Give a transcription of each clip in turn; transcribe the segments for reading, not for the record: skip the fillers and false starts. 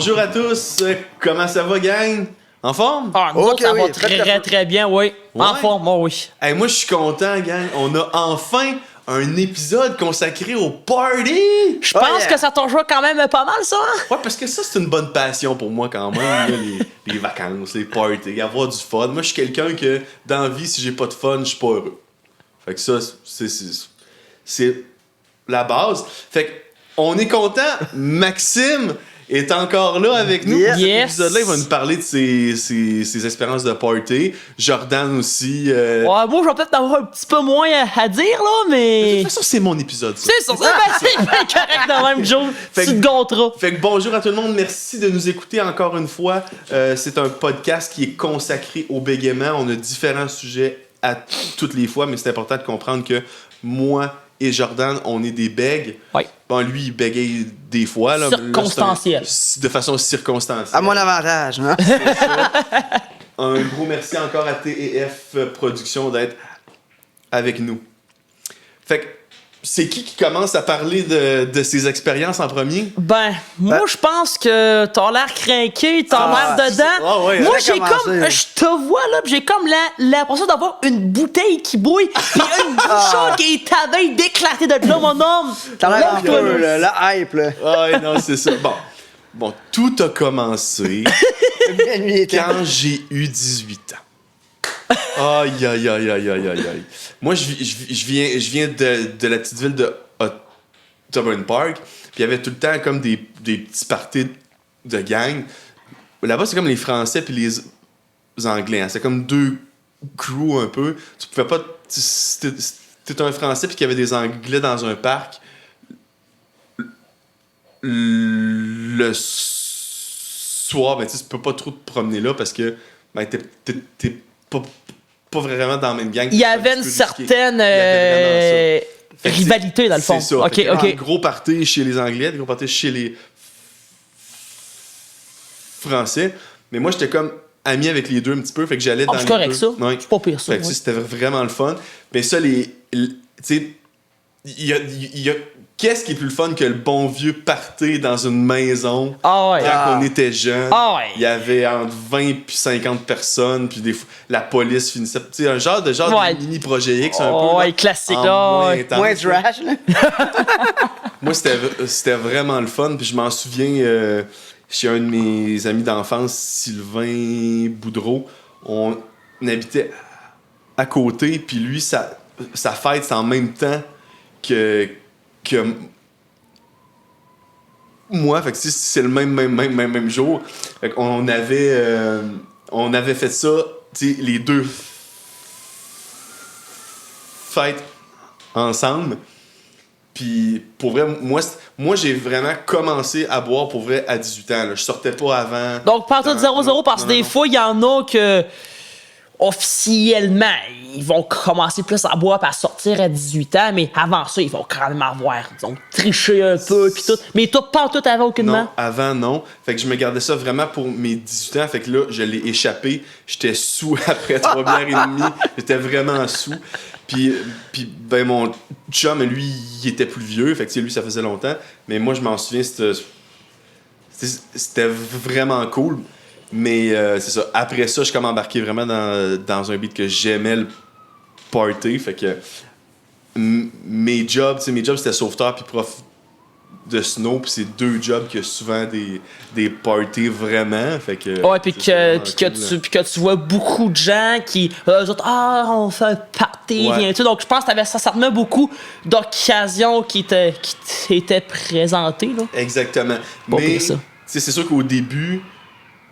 Bonjour à tous, comment ça va, gang? En forme? Ah, nous autres, ça va très, très bien, oui. En Ouais. forme, moi, oui. Hey, moi, je suis content, gang. On a enfin un épisode consacré au party! Je pense que ça t'en joue quand même pas mal, ça. Hein? Ouais, parce que ça, c'est une bonne passion pour moi quand même, là, les vacances, les parties, avoir du fun. Moi, je suis quelqu'un que, dans la vie, si j'ai pas de fun, je suis pas heureux. Fait que ça, c'est la base. Fait que, on est content. Maxime est encore là avec nous. Yes. Pour cet épisode-là, il va nous parler de ses expériences de party. Jordan aussi. Ouais, moi, je vais peut-être avoir un petit peu moins à dire, là, De mais. toute façon, c'est mon épisode, ça. C'est ça, c'est bien correct de même, Joe. Fait Tu que- te gâteras. Fait que bonjour à tout le monde, merci de nous écouter encore une fois. C'est un podcast qui est consacré au bégaiement. On a différents sujets à toutes les fois, mais c'est important de comprendre que moi et Jordan, on est des bègues. Oui. Bon, lui, il bégaye des fois. Là, Circonstanciel. Là, c'est de façon circonstancielle. À mon avantage, hein? Un gros merci encore à TEF Productions d'être avec nous. Fait que, c'est qui commence à parler de ses expériences en premier? Ben, moi, je pense que t'as l'air craqué, t'as l'air dedans. Ah ouais, Moi, ça a j'ai commencé. comme. Je te vois, là, pis j'ai comme l'impression d'avoir une bouteille qui bouille, pis une bouchon qui est à veille d'éclater de là, mon homme. T'as l'air en Lève-toi, feu, là. là, la hype, là. Ah non, c'est ça. Bon, tout a commencé Bien nuit, était. quand j'ai eu 18 ans. Aïe, aïe, aïe, aïe, aïe, aïe, aïe. Moi, je viens de la petite ville de Auburn Park, puis il y avait tout le temps comme des petits parties de gang. Là-bas, c'est comme les Français puis les Anglais. Hein. C'est comme deux crews un peu. Tu pouvais pas... Si t'étais un Français puis qu'il y avait des Anglais dans un parc, le soir, ben, tu peux pas trop te promener là parce que ben, t'es pas vraiment dans la même gang. Il y avait une certaine Fait que rivalité, dans le fond. C'est ça. Ok, Fait que ok. des gros parties chez les Anglais, des gros parties chez les Français. Mais moi, j'étais comme ami avec les deux un petit peu, fait que j'allais dans Ah, les c'est correct, deux. ça. Ouais. C'est pas pire, ça. Fait que ouais. c'était vraiment le fun. Mais ça, tu sais, il y a qu'est-ce qui est plus le fun que le bon vieux party dans une maison Ah ouais. quand on était jeunes. Ah ouais. Il y avait entre 20 puis 50 personnes, puis la police finissait. Tu sais, un genre Ouais. de mini-projet X, un peu. Oh, ouais, là, classique, en là. moins Ouais. intense, Moins là. trash, là. Moi, c'était vraiment le fun. Puis je m'en souviens, chez un de mes amis d'enfance, Sylvain Boudreau, on habitait à côté. Puis lui, sa fête, c'est en même temps que moi. Fait que c'est le même jour. Fait qu'on avait fait ça, tu sais, les deux fêtes ensemble. Puis pour vrai, moi j'ai vraiment commencé à boire pour vrai à 18 ans. Là. Je sortais pas avant. Donc, partir de 0-0, parce que des fois, il y en a que, officiellement, ils vont commencer plus à boire et à sortir à 18 ans, mais avant ça, ils vont quand même avoir, disons, triché un peu, puis tout. Mais toi, pas tout avant aucunement. Non, avant non. Fait que je me gardais ça vraiment pour mes 18 ans. Fait que là, je l'ai échappé. J'étais sous après 3 bières et demie. J'étais vraiment sous. Puis ben mon chum, lui, il était plus vieux. Fait que tu sais, lui, ça faisait longtemps. Mais moi, je m'en souviens, c'était vraiment cool. Mais c'est ça. Après ça, je suis comme embarqué vraiment dans un beat que j'aimais, le party. Fait que mes jobs, c'était sauveteur puis prof de snow. Puis c'est deux jobs qui ont souvent des parties vraiment. Fait que, Ouais, puis c'est que vraiment cool. tu vois beaucoup de gens qui, eux autres, on fait un party, Ouais. viens tu. Donc, je pense que ça te met beaucoup d'occasions qui t'étaient présentées, là. Exactement. Pas Mais pire, ça. tu sais, c'est sûr qu'au début,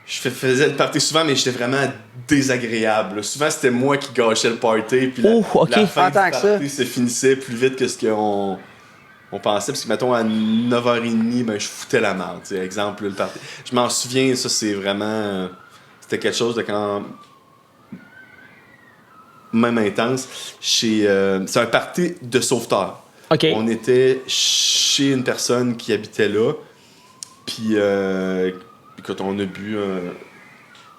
je faisais le party souvent, mais j'étais vraiment désagréable. Là. Souvent, c'était moi qui gâchais le party. Puis Oh, ok. la fin En tant du que ça. party se finissait plus vite que ce qu'on pensait. Parce que, mettons, à 9h30, ben, je foutais la merde. Tu sais, exemple, le party. Je m'en souviens, ça, c'est vraiment... c'était quelque chose de quand même intense. C'est un party de sauveteurs. OK. On était chez une personne qui habitait là. Puis, quand on a bu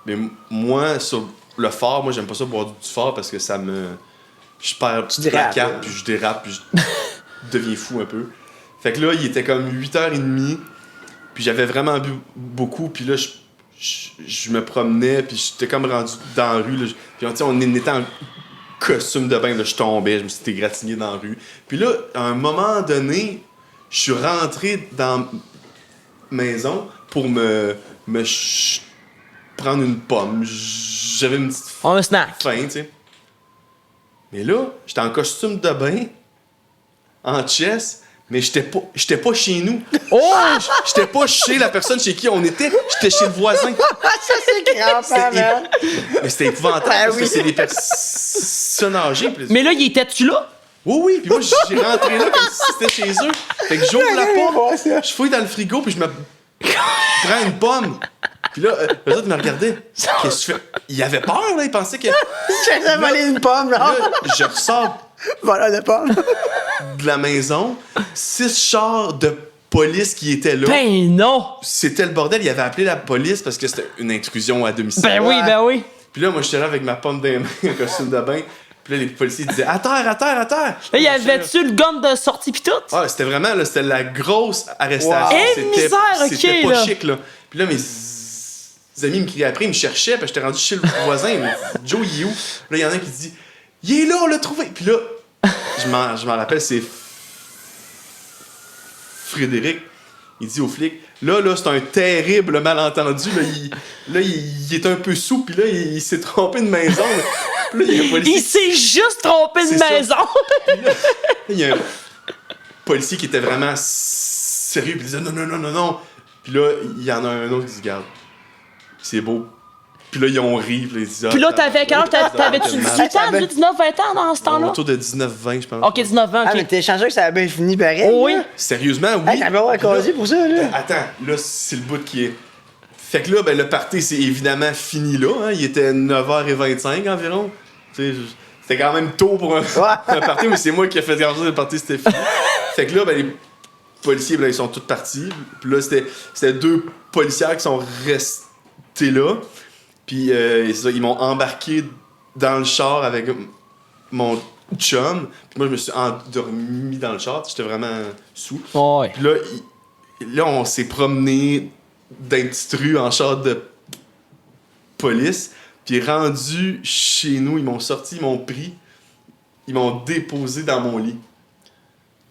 mais moi, sur le fort, moi, j'aime pas ça boire du fort parce que ça me... Je perds la dérapes, carte, puis je dérape, puis je deviens fou un peu. Fait que là, il était comme 8h30. Puis j'avais vraiment bu beaucoup, puis là, je me promenais, puis j'étais comme rendu dans la rue. Là, puis on était en costume de bain, là, je tombais, je me suis égratigné dans la rue. Puis là, à un moment donné, je suis rentré dans la maison pour prendre une pomme. J'avais une petite Un snack. faim, tu sais. Mais là, j'étais en costume de bain, en chess, mais j'étais pas chez nous. Oh! J'étais pas chez la personne chez qui on était, j'étais chez le voisin. Ça, c'est grand, man. Mais c'était épouvantable Ben parce que oui. c'est des personnes âgées. Puis- Mais là, il était-tu là? Oui, puis moi j'ai rentré là comme si c'était chez eux. Fait que j'ouvre la porte, je fouille dans le frigo, puis je me prends une pomme. Puis là, eux autres me regardaient. Qu'est-ce que tu fais? Il avait peur, là, il pensait que. J'ai volé une pomme, là. Là, je ressors Voilà de pomme. de la maison, 6 chars de police qui étaient là. Ben non! C'était le bordel, il avait appelé la police parce que c'était une intrusion à domicile. Ben oui, ben oui. Puis là, moi, j'étais là avec ma pomme dans les mains, un costume de bain. Puis là, les policiers disaient « À terre, à terre, à terre! » Là, y avait-tu le gun de sortie pis tout? Ah, c'était vraiment, là, c'était la grosse arrestation. Wow. Eh, misère, ok, C'était pas là. chic, là. Puis là, mes amis me criaient après, ils me cherchaient, puis j'étais rendu chez le voisin. Ils me disaient, Joe, il est où? Là, il y en a un qui dit « Il est là, on l'a trouvé! » Puis là, je m'en rappelle, c'est Frédéric. Il dit au flic, là, c'est un terrible malentendu. Il est un peu sous, puis là, il s'est trompé de maison. Puis là, il y a un policier. Il s'est juste trompé de C'est ça. maison! Puis là, il y a un policier qui était vraiment sérieux, puis il disait non. Puis là, il y en a un autre qui dit, regarde, c'est beau. Puis là, ils ont ri, puis ils disent, Puis là, t'avais quel âge? T'avais-tu 18 ans, 19, 20 ans dans ce temps-là? Autour de 19-20, je pense. Ok, 19 ans, Ah, mais ok. t'es chanceux que ça a bien fini pareil. Oh oui. là. Sérieusement, oui. Hey, t'avais avoir causé pour ça, là. Attends, là, c'est le bout qui est. Fait que là, ben, le party, c'est évidemment fini là. Hein. Il était 9h25 environ. Tu sais, c'était quand même tôt pour un party, mais c'est moi qui ai fait garder le party, c'était fini. Fait que là, ben, les policiers, ben, ils sont tous partis. Puis là, c'était 2 policières qui sont restés là. Puis c'est ça, ils m'ont embarqué dans le char avec mon chum. Puis moi, je me suis endormi dans le char. J'étais vraiment sous. Oh, ouais. Puis là, là, on s'est promené dans une petite rue en char de police. Puis rendu chez nous, ils m'ont sorti, ils m'ont pris, ils m'ont déposé dans mon lit.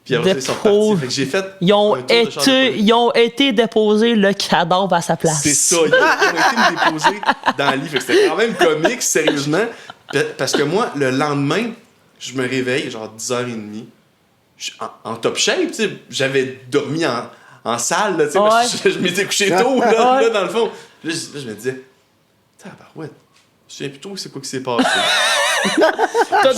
Puis après, ils sont partis. Fait que j'ai fait Ils ont, un tour de char de police. ils ont été déposer le cadavre à sa place. C'est ça, ils ont été me déposer dans le lit. Fait que c'était quand même comique, sérieusement. Parce que moi, le lendemain, je me réveille, genre 10h30. Je suis en top shape, tu sais. J'avais dormi en salle, là, tu sais. Ouais. parce que je m'étais couché tôt, là, là, dans le fond. Là, je me disais, tabarouette, je me souviens plus trop c'est quoi qui s'est passé. T'as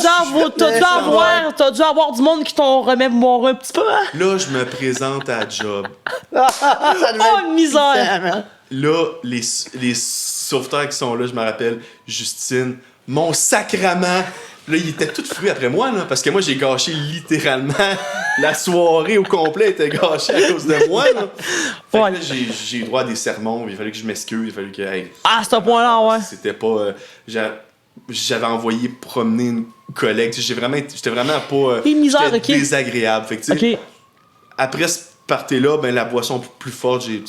dû avoir du monde qui t'ont remémoré un petit peu, hein? Là, je me présente à la job. Ça devait Oh, être misère! puissant, man. Là, les sauveteurs qui sont là, je me rappelle, Justine, mon sacrament. Là, il était tout fru après moi, là, parce que moi, j'ai gâché littéralement la soirée au complet était gâchée à cause de moi, là. Fait que Ouais. là, j'ai eu droit à des sermons, il fallait que je m'excuse, il fallait que, hey, Ah, à ce point-là, ouais. c'était pas... j'avais envoyé promener une collègue, tu sais, j'étais vraiment pas... Et misère, j'étais ok. désagréable, fait que, tu sais, Ok. après ce party-là, ben, la boisson plus forte, j'ai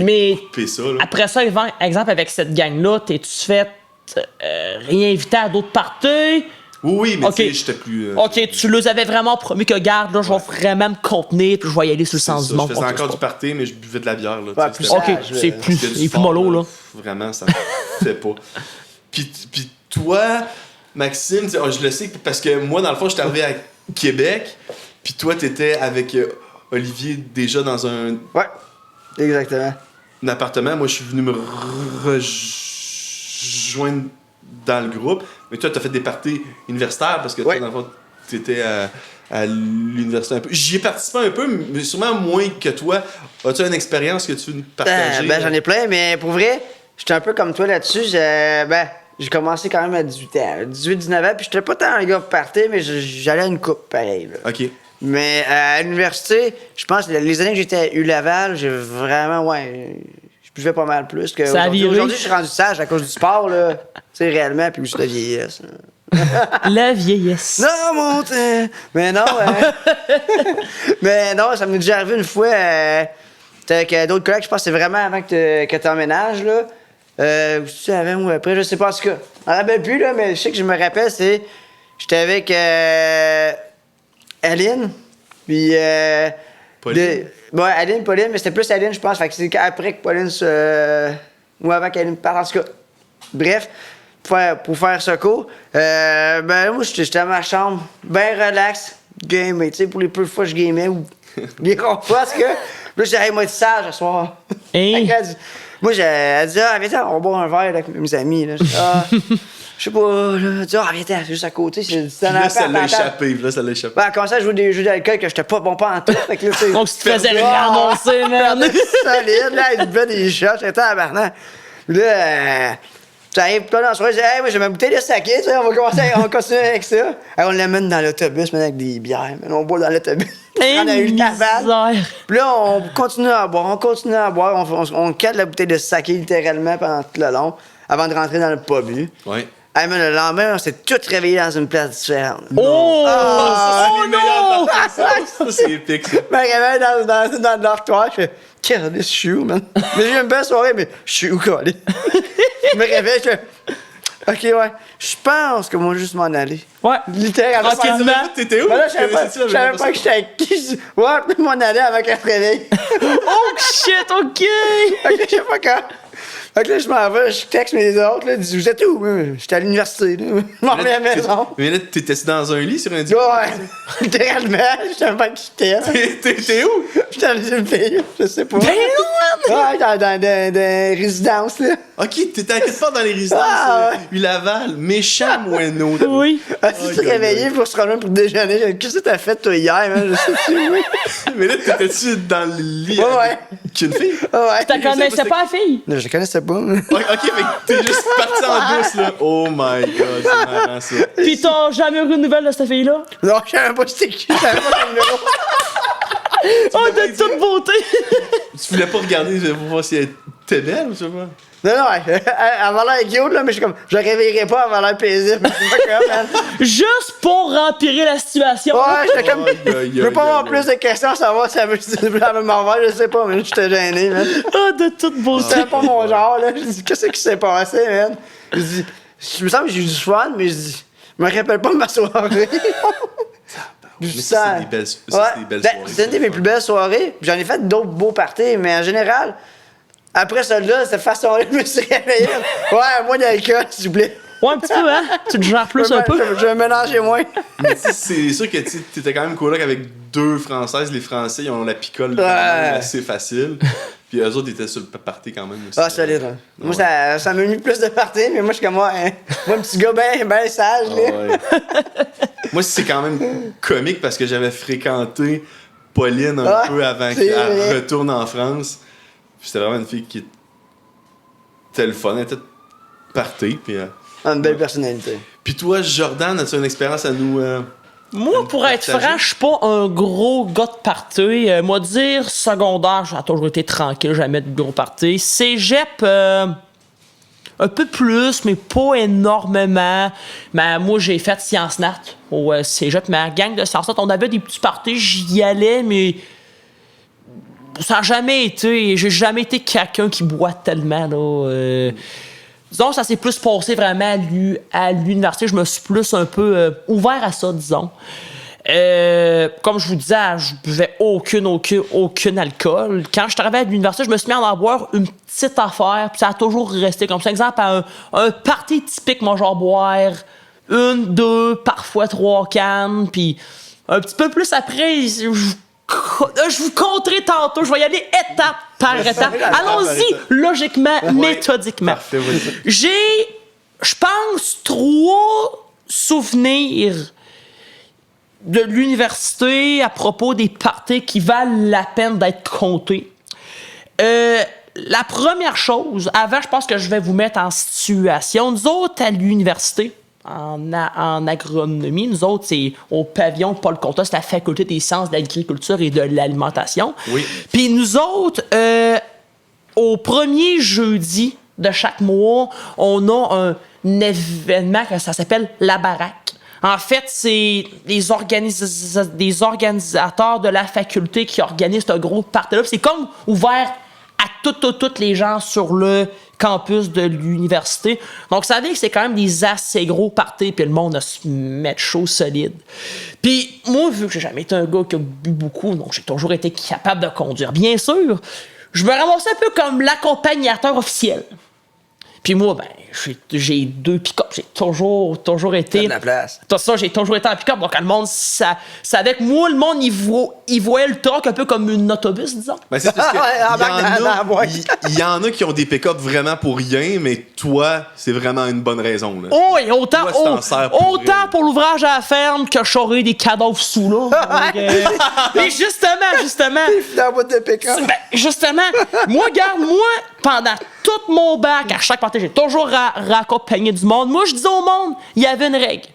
Mais coupé ça, là. après ça, exemple, avec cette gang-là, t'es-tu fait réinviter à d'autres parties? Oui, mais Ok. tu sais, j'étais plus... Ok, tu leur avais vraiment promis que, garde, là, je vais vraiment me contenir, puis je vais y aller sur le c'est sens ça, du monde. je faisais Ok, encore c'est du party, mais je buvais de la bière, là. Ouais, tu sais, plus c'était- Ok, sage, c'est là. plus, c'était du et plus fort, mollo, là. Vraiment, ça me fait pas. Puis toi, Maxime, tu sais, je le sais parce que moi, dans le fond, j'étais arrivé à Québec, puis toi, t'étais avec Olivier déjà dans un Ouais, exactement. appartement. Moi, je suis venu me rejoindre dans le groupe. Mais toi, t'as fait des parties universitaires parce que toi, Ouais. dans le fond, t'étais à l'université un peu. J'y ai participé un peu, mais sûrement moins que toi. As-tu une expérience que tu veux nous partager? Ben, j'en ai plein, mais pour vrai, j'étais un peu comme toi là-dessus. J'ai commencé quand même à 18 ans. 18-19 ans, puis j'étais pas tant un gars party, mais j'allais à une coupe, pareil. Là. OK. Mais à l'université, je pense que les années que j'étais à U-Laval, j'ai vraiment, je buvais pas mal plus que Ça a viré. aujourd'hui, je suis rendu sage à cause du sport, là. Tu sais, réellement, puis aussi de la vieillesse. Là. La vieillesse. Non, mon temps! Mais non, mais non, ça m'est déjà arrivé une fois. Tu C'était avec d'autres collègues, je pense que c'est vraiment avant que tu emménages, là. Ou c'est avant ou après, je sais pas, en tout cas. Je me rappelle plus, là, mais je sais que je me rappelle, j'étais avec Aline, puis... Pauline? Ouais, Aline, Pauline, mais c'était plus Aline, je pense. Fait que c'est après que Pauline ou avant qu'Aline parte, en tout cas. Bref, pour faire ce cours, ben moi, j'étais dans ma chambre, bien relax, gamer, tu sais, pour les peu de fois que je gamais, ou les rares fois, parce que... Là, j'ai dit, hey, moi, être sage ce soir. Hein? Moi, elle dit, ah, viens, on boit un verre avec mes amis. Là. Je sais pas, là. Elle dit, ah, viens, c'est juste à côté. Puis là, ça l'a échappé. Ben, elle commençait à jouer des jeux d'alcool que j'étais pas bon pas en tout. Fait que là, Donc, tu te faisais ramasser, man. Solide, là, elle buvait des shots, j'étais à Barnard. Là, ça arrive plein dans la soirée, je dis, hey, moi, j'ai ma bouteille de saké, tu sais, on va continuer avec ça. Hey, on l'amène dans l'autobus, maintenant, avec des bières, man, on boit dans l'autobus. On a eu le tabac. Puis là, on continue à boire, on cale la bouteille de saké littéralement pendant tout le long, avant de rentrer dans le pub. Ouais. Hey, mais le lendemain, on s'est tous réveillés dans une place différente. Oh! Non, ça, c'est épique, ça. Je me réveille dans le dortoir, je fais, qu'est-ce que je suis où, man? Mais j'ai eu une belle soirée, mais je suis où, quoi? Je me réveille, je fais, OK, ouais, je pense que moi, juste m'en aller. Ouais. Littéralement. Tranquillement. T'étais où? Ben là, je savais pas que j'étais avec qui. Ouais, je m'en aller avant qu'elle se réveille. Oh shit, OK! Fait que je sais pas quand. Fait que là, je m'en vais, je texte mes autres, là, dis, vous êtes où? J'étais à l'université, là. Je m'en vais à la maison. Mais là, t'étais dans un lit sur un divan? Ouais, littéralement, je savais pas qui j'étais. T'es où? J'étais avec une fille, je sais pas. Ben non, man! Ouais, dans résidence, là. Ok, t'étais à quelque part dans les résidences. Ah, ouais. Laval, méchant moineau. Oui. Elle s'est réveillée pour se rendre pour déjeuner. J'ai dit, qu'est-ce que t'as fait, toi, hier, man? Je sais plus, oui. Mais là, t'étais-tu dans le lit Ouais, avec une fille? Ouais. Tu connaissais pas la fille? Non, je la connaissais pas. Ok, fait que t'es juste parti en douce, là. Oh my god, c'est marrant, ça. Pis t'as jamais eu de nouvelles de cette fille-là? Non, je savais pas c'était qui. Je savais pas son numéro. Oh, de toute beauté! Tu voulais pas regarder pour voir si elle était belle ou je sais pas? Non, elle avait l'air cute, là, mais je suis comme, je la réveillerai pas, elle avait l'air paisible. C'est pas comme, man. Juste pour empirer la situation. Ouais, j'étais comme, Aïe, aïe, je veux pas aïe, avoir aïe. plus de questions, savoir si elle veut m'en voir, je sais pas, mais j'étais gêné, man. Oh, de toute beauté. C'était pas mon genre, là. Je dis, qu'est-ce qui s'est passé, man? Je dis, je me semble que j'ai eu du fun, mais je dis, je me rappelle pas de ma soirée. Mais ça, c'est des belles, Ouais. c'est des belles Ben, soirées. c'est une de mes plus belles soirées. J'en ai fait d'autres beaux parties, mais en général, après celle-là, cette façon-là, je me suis réveillé. Ouais, moins d'alcool, s'il vous plaît. Ouais, un petit peu, hein? Tu te gères plus un peu. Je vais mélanger moins. Mais tu sais, c'est sûr que t'étais quand même coloc avec deux Françaises. Les Français, ils ont la picole quand même assez facile. Puis eux autres, ils étaient sur le party quand même aussi. Ah, solide. Hein. Moi, ça m'a mis plus de parties, mais moi, je suis comme moi, hein. Moi, un petit gars bien sage, là. Ah ouais. Moi, c'est quand même comique parce que j'avais fréquenté Pauline un peu avant c'est qu'elle vrai. retourne en France. Puis c'était vraiment une fille qui était le fun, elle était party. Puis, Une belle personnalité. puis toi, Jordan, as-tu une expérience à nous... Moi, pour être Partager. franc, je suis pas un gros gars de party. Moi, dire secondaire, j'ai toujours été tranquille, jamais de gros party. Cégep, un peu plus, mais pas énormément. Mais moi, j'ai fait Sciences Nat au Cégep. Ma gang de Sciences Nat, on avait des petits parties, j'y allais, mais ça n'a jamais été... J'ai jamais été quelqu'un qui boit tellement, là. Disons, ça s'est plus passé vraiment à l'université. Je me suis plus un peu ouvert à ça, disons. Comme je vous disais, je buvais aucun alcool. Quand je travaillais à l'université, je me suis mis à en boire une petite affaire, puis ça a toujours resté comme ça. Exemple, à un party typique, moi, genre boire 1, 2, parfois 3 cannes, puis un petit peu plus après, je vous compterai tantôt. Je vais y aller étape par étape. Allons-y, logiquement, méthodiquement. Parfait, vas-y. J'ai, je pense, 3 souvenirs de l'université à propos des parties qui valent la peine d'être comptés. La première chose, avant, je pense que je vais vous mettre en situation. Nous autres, à l'université, en agronomie, nous autres, c'est au pavillon Paul Comtois, c'est la faculté des sciences de l'agriculture et de l'alimentation. Oui. Puis nous autres, au premier jeudi de chaque mois, on a un événement que ça s'appelle La Baraque. En fait, c'est des organisateurs de la faculté qui organisent ce gros party-là. C'est comme ouvert à toutes les gens sur le campus de l'université. Donc, ça veut dire que c'est quand même des assez gros parties, puis le monde a se mettre chaud solide. Puis, moi, vu que j'ai jamais été un gars qui a bu beaucoup, donc j'ai toujours été capable de conduire, bien sûr, je me ramassais un peu comme l'accompagnateur officiel. Puis moi, ben, j'ai 2 pick-up. J'ai toujours été... de la place. Tout ça, j'ai toujours été en pick-up. Donc, le monde, ça avec moi, le monde, il voyait le truck un peu comme un autobus, disons. Ben, c'est parce que il y en a qui ont des pick-up vraiment pour rien, mais toi, c'est vraiment une bonne raison. Là. Oh, et autant, Toi, tu t'en sers pour autant vrai. pour l'ouvrage à la ferme que je saurais des cadavres sous, là. Donc, et justement... Dans la boîte de pick-up. Ben, justement, moi, pendant tout mon bac, à chaque partie, j'ai toujours raccompagné du monde. Moi, je disais au monde, il y avait une règle.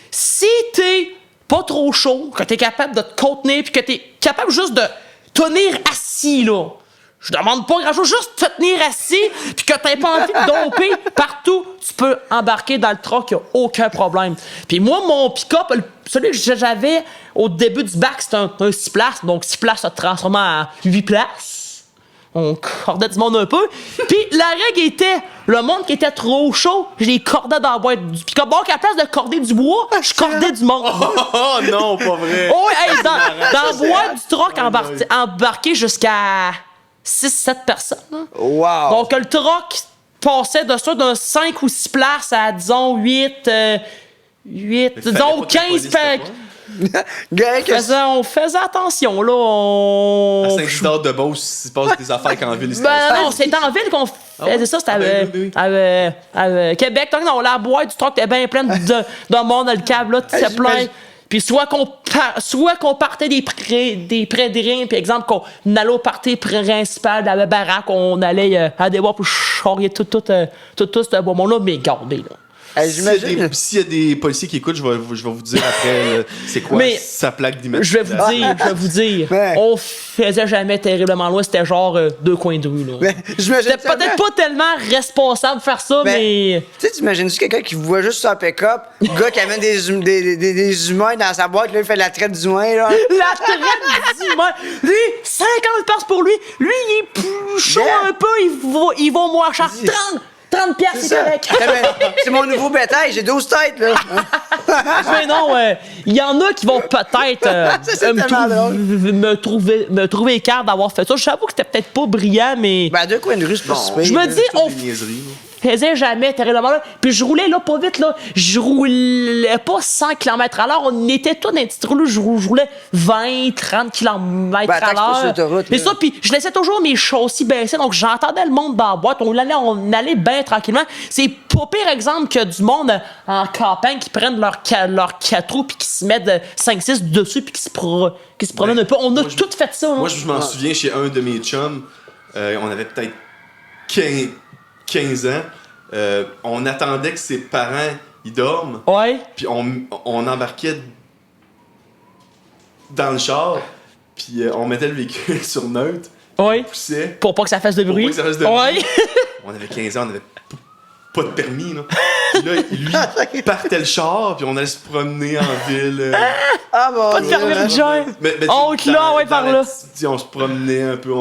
Si t'es pas trop chaud, que t'es capable de te contenir, puis que t'es capable juste de tenir assis, là. Je demande pas grand-chose, juste te tenir assis, puis que t'as pas envie de domper partout, tu peux embarquer dans le truck, y a aucun problème. Puis moi, mon pick-up, celui que j'avais au début du bac, c'était un 6 places, donc 6 places se transformait en 8 places. On cordait du monde un peu. Puis la règle était, le monde qui était trop chaud, je les cordais dans la boîte du pick-up. Donc, à la place de corder du bois, je cordais du monde. Oh non, pas vrai! Oh, hey, dans la boîte du truck, embarqué jusqu'à 6-7 personnes. Hein. Wow. Donc, le truck passait de ça d'un 5 ou 6 places à, disons, 8, disons, 15 on faisait attention, là. À Saint-Isidore de Beauce, il se passe des affaires qu'en ville. Non, c'était en ville qu'on faisait ça. C'était à Québec. Donc, non, la boîte du truck était bien pleine de monde dans le câble, là. C'était plein. Puis soit qu'on partait des près de rien, puis exemple, qu'on allait au party principal de la baraque, on allait à des bois pour charrier tout ce bois là, mais gardez, là. J'imagine. S'il y a des policiers qui écoutent, je vais vous dire après c'est quoi sa plaque d'immatriculation. Je vais vous dire, Ouais. on faisait jamais terriblement loin, c'était genre 2 coins de rue, là. Mais j'imagine. C'était peut-être pas tellement responsable de faire ça, mais... Tu sais, t'imagines-tu quelqu'un qui voit juste sur un pick-up, le gars qui amène des humains dans sa boîte, là, il fait de la traite d'humains, là. La traite d'humain! Lui, 50 piastres pour lui. Lui, il est plus chaud un peu, il va moins cher. 30 piastres, c'est correct. C'est mon nouveau bétail, j'ai 12 têtes, là. Mais non, il y en a qui vont peut-être c'est tellement drôle. me trouver écart d'avoir fait ça. J'avoue que c'était peut-être pas brillant, mais... Ben, 2 coins de rue, c'est pas super. Je me dis, on Des niaiseries, là. faisait jamais terriblement là. Puis je roulais là pas vite, là. Je roulais pas 100 km à l'heure. On était tous dans un petit rouleau. Je roulais 20, 30 km à attends que c'est pas sur l'heure. l'autoroute, Mais là. ça, puis je laissais toujours mes châssis baisser. Donc j'entendais le monde dans la boîte. On allait bien tranquillement. C'est pas pire exemple que du monde en campagne qui prennent leur 4 roues puis qui se mettent 5-6 dessus puis qui se promènent un peu. On a tout fait ça. Moi, je m'en souviens chez un de mes chums. On avait peut-être 15 ans. On attendait que ses parents ils dorment. Ouais. Puis on embarquait dans le char. Puis on mettait le véhicule sur neutre. Ouais. On poussait. Pour pas que ça fasse de bruit. Pour pas que ça fasse de bruit. Ouais. On avait 15 ans, on avait pas de permis. Là. Puis là, lui, partait le char, puis on allait se promener en ville. Ah, bon. Pas de permis de genre. Mais Oh, tu sais, là, ouais, par là. On se promenait un peu.